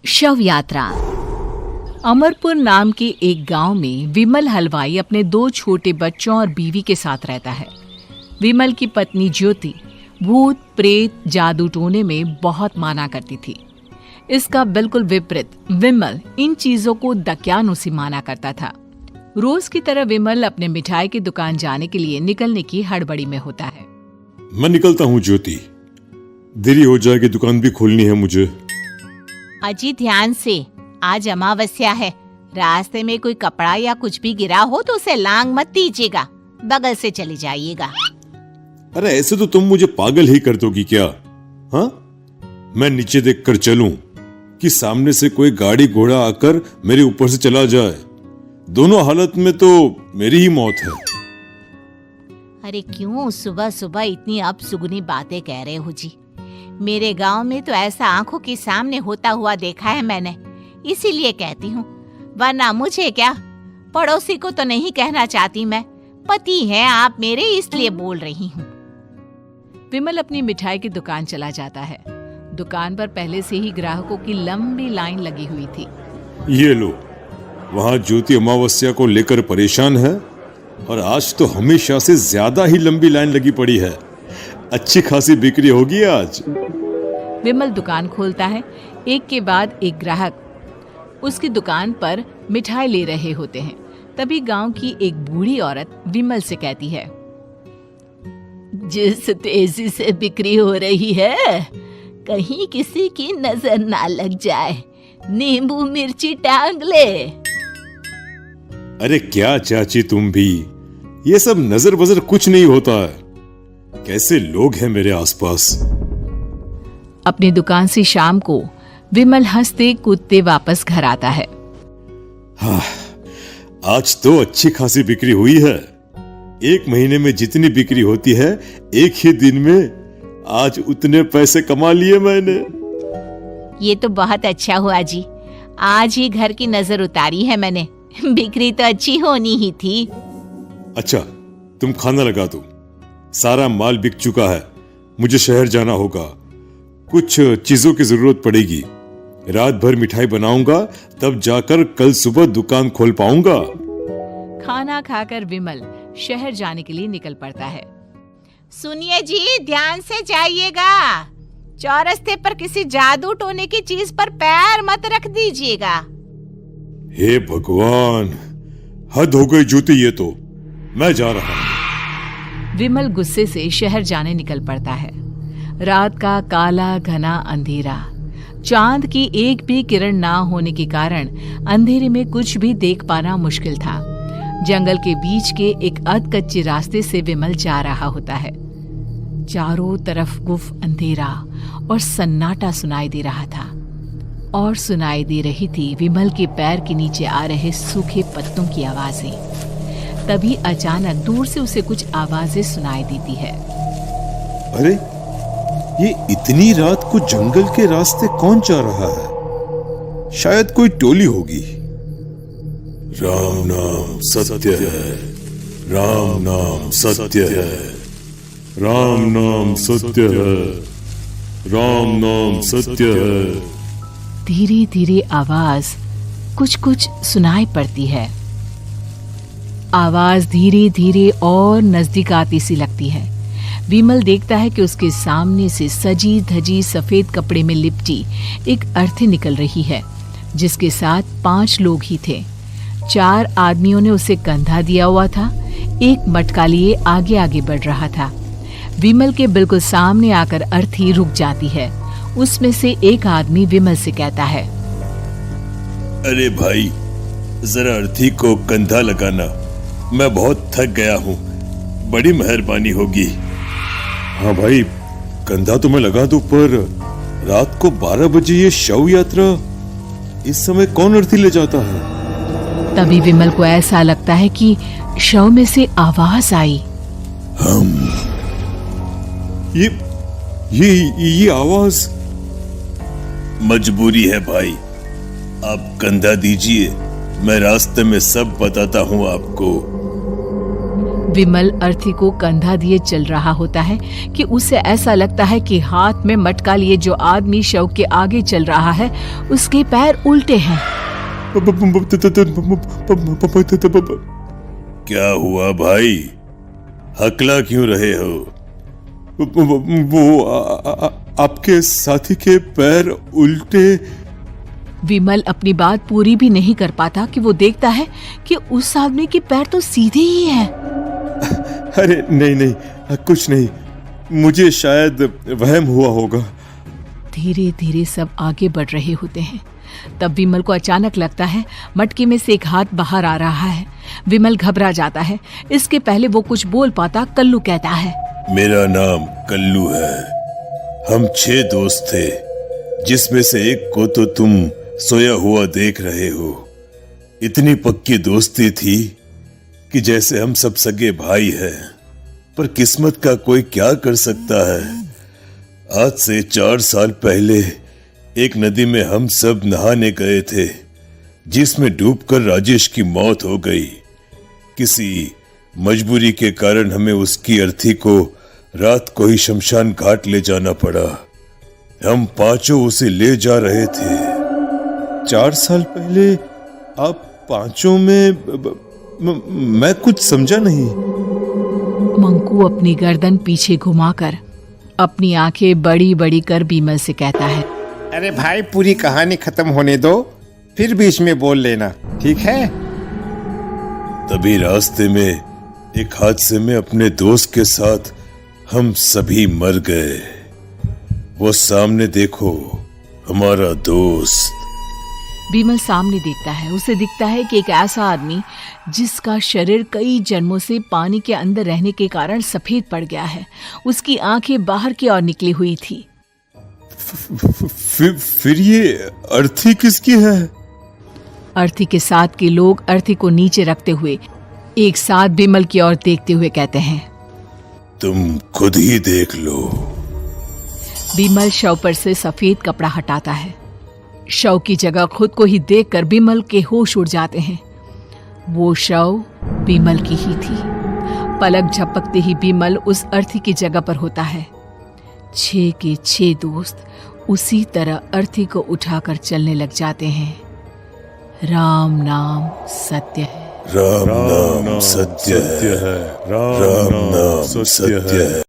शव यात्रा। अमरपुर नाम के एक गांव में विमल हलवाई अपने 2 छोटे बच्चों और बीवी के साथ रहता है। विमल की पत्नी ज्योति भूत प्रेत जादू टोने में बहुत माना करती थी। इसका बिल्कुल विपरीत विमल इन चीजों को दक्यानुसी माना करता था। रोज की तरह विमल अपने मिठाई की दुकान जाने के लिए निकलने की हड़बड़ी में होता है। मैं निकलता हूँ ज्योति, देरी हो जाएगी, दुकान भी खोलनी है मुझे। अजी ध्यान से, आज अमावस्या है। रास्ते में कोई कपड़ा या कुछ भी गिरा हो तो उसे लांग मत दीजिएगा, बगल से चली जाइएगा। अरे ऐसे तो तुम मुझे पागल ही कर दोगी क्या? हाँ, मैं नीचे देखकर चलूं कि सामने से कोई गाड़ी घोड़ा आकर मेरे ऊपर से चला जाए? दोनों हालत में तो मेरी ही मौत है। अरे क्यों सुबह सुबह इतनी अपसुगनी बातें कह रहे हो जी? मेरे गांव में तो ऐसा आंखों के सामने होता हुआ देखा है मैंने, इसीलिए कहती हूँ, वरना मुझे क्या, पड़ोसी को तो नहीं कहना चाहती मैं। पति हैं आप मेरे, इसलिए बोल रही हूँ। विमल अपनी मिठाई की दुकान चला जाता है। दुकान पर पहले से ही ग्राहकों की लंबी लाइन लगी हुई थी। ये लो, वहाँ ज्योति अमावस्या को लेकर परेशान है और आज तो हमेशा से ज्यादा ही लंबी लाइन लगी पड़ी है। अच्छी खासी बिक्री होगी आज। विमल दुकान खोलता है। एक के बाद एक ग्राहक उसकी दुकान पर मिठाई ले रहे होते हैं। तभी गांव की एक बूढ़ी औरत विमल से कहती है, जिस तेजी से बिक्री हो रही है, कहीं किसी की नजर ना लग जाए, नींबू मिर्ची टांग ले। अरे क्या चाची तुम भी, ये सब नजर बजर कुछ नहीं होता है। कैसे लोग हैं मेरे आसपास। अपनी दुकान से शाम को विमल हंसते कूदते वापस घर आता है। हाँ, आज तो अच्छी खासी बिक्री हुई है। एक महीने में जितनी बिक्री होती है, एक ही दिन में आज उतने पैसे कमा लिए मैंने। ये तो बहुत अच्छा हुआ जी, आज ही घर की नजर उतारी है मैंने। बिक्री तो अच्छी होनी ही थी। अच्छा, तुम खाना लगा दो, सारा माल बिक चुका है। मुझे शहर जाना होगा, कुछ चीजों की जरूरत पड़ेगी। रात भर मिठाई बनाऊंगा, तब जाकर कल सुबह दुकान खोल पाऊंगा। खाना खाकर विमल शहर जाने के लिए निकल पड़ता है। सुनिए जी, ध्यान से जाइएगा। चौरस्ते पर किसी जादू टोने की चीज पर पैर मत रख दीजिएगा। हे भगवान, हद हो गई ज्योति, ये तो मैं जा रहा हूं। विमल गुस्से से शहर जाने निकल पड़ता है। रात का काला घना अंधेरा, चांद की एक भी किरण ना होने के कारण अंधेरे में कुछ भी देख पाना मुश्किल था। जंगल के बीच के एक अधकच्चे रास्ते से विमल जा रहा होता है। चारों तरफ गुफ अंधेरा और सन्नाटा सुनाई दे रहा था, और सुनाई दे रही थी विमल के पैर के नीचे आ रहे सूखे पत्तों की आवाजें। तभी अचानक दूर से उसे कुछ आवाजें सुनाई देती है। अरे, ये इतनी रात को जंगल के रास्ते कौन जा रहा है? शायद कोई टोली होगी। राम नाम सत्य है, राम नाम सत्य है, राम नाम सत्य है, राम नाम सत्य है। धीरे धीरे आवाज कुछ कुछ सुनाई पड़ती है। आवाज धीरे धीरे और नजदीक आती सी लगती है। विमल देखता है कि उसके सामने से सजी धजी सफेद कपड़े में लिपटी एक अर्थी निकल रही है, जिसके साथ 5 लोग ही थे। 4 आदमियों ने उसे कंधा दिया हुआ था। एक मटका लिए आगे आगे बढ़ रहा था। विमल के बिल्कुल सामने आकर अर्थी रुक जाती है। उसमें से एक आदमी विमल से कहता है, अरे भाई, जरा अर्थी को कंधा लगाना, मैं बहुत थक गया हूँ, बड़ी मेहरबानी होगी। हाँ भाई, कंधा तो मैं लगा दूं, पर रात को 12 बजे ये शव यात्रा, इस समय कौन अर्थी ले जाता है? तभी विमल को ऐसा लगता है कि शव में से आवाज आई, ये आवाज। मजबूरी है भाई, आप कंधा दीजिए, मैं रास्ते में सब बताता हूँ आपको। विमल अर्थी को कंधा दिए चल रहा होता है कि उसे ऐसा लगता है कि हाथ में मटका लिए जो आदमी शव के आगे चल रहा है उसके पैर उल्टे हैं। क्या हुआ भाई, हकला क्यों रहे हो? वो आपके साथी के पैर उल्टे। विमल अपनी बात पूरी भी नहीं कर पाता कि वो देखता है कि उस आदमी के पैर तो सीधे ही हैं। अरे नहीं, कुछ नहीं, मुझे शायद वहम हुआ होगा। धीरे धीरे सब आगे बढ़ रहे होते हैं। तब विमल को अचानक लगता है मटके में से एक हाथ बाहर आ रहा है। विमल घबरा जाता है। इसके पहले वो कुछ बोल पाता, कल्लू कहता है, मेरा नाम कल्लू है। हम 6 दोस्त थे, जिसमें से एक को तो तुम सोया हुआ देख रहे हो। इतनी पक्की दोस्ती थी कि जैसे हम सब सगे भाई हैं। पर किस्मत का कोई क्या कर सकता है। आज से 4 साल पहले एक नदी में हम सब नहाने गए थे, जिसमें डूबकर राजेश की मौत हो गई। किसी मजबूरी के कारण हमें उसकी अर्थी को रात को ही शमशान घाट ले जाना पड़ा। हम 5 उसे ले जा रहे थे। 4 साल पहले आप 5 में मैं कुछ समझा नहीं। मंकू अपनी गर्दन पीछे घुमाकर अपनी आंखें बड़ी बड़ी कर विमल से कहता है, अरे भाई, पूरी कहानी खत्म होने दो, फिर बीच में बोल लेना, ठीक है? तभी रास्ते में एक हादसे में अपने दोस्त के साथ हम सभी मर गए। वो सामने देखो, हमारा दोस्त। विमल सामने देखता है। उसे दिखता है कि एक ऐसा आदमी जिसका शरीर कई जन्मों से पानी के अंदर रहने के कारण सफेद पड़ गया है। उसकी आंखें बाहर की ओर निकली हुई थी। फिर ये अर्थी किसकी है? अर्थी के साथ के लोग अर्थी को नीचे रखते हुए एक साथ विमल की ओर देखते हुए कहते हैं, तुम खुद ही देख लो। विमल शव पर से सफेद कपड़ा हटाता है। शव की जगह खुद को ही देखकर विमल के होश उड़ जाते हैं। वो शव विमल की ही थी। पलक झपकते ही विमल उस अर्थी की जगह पर होता है। 6 के 6 दोस्त उसी तरह अर्थी को उठाकर चलने लग जाते हैं। राम नाम सत्य है। राम नाम सत्य है। राम नाम सत्य है।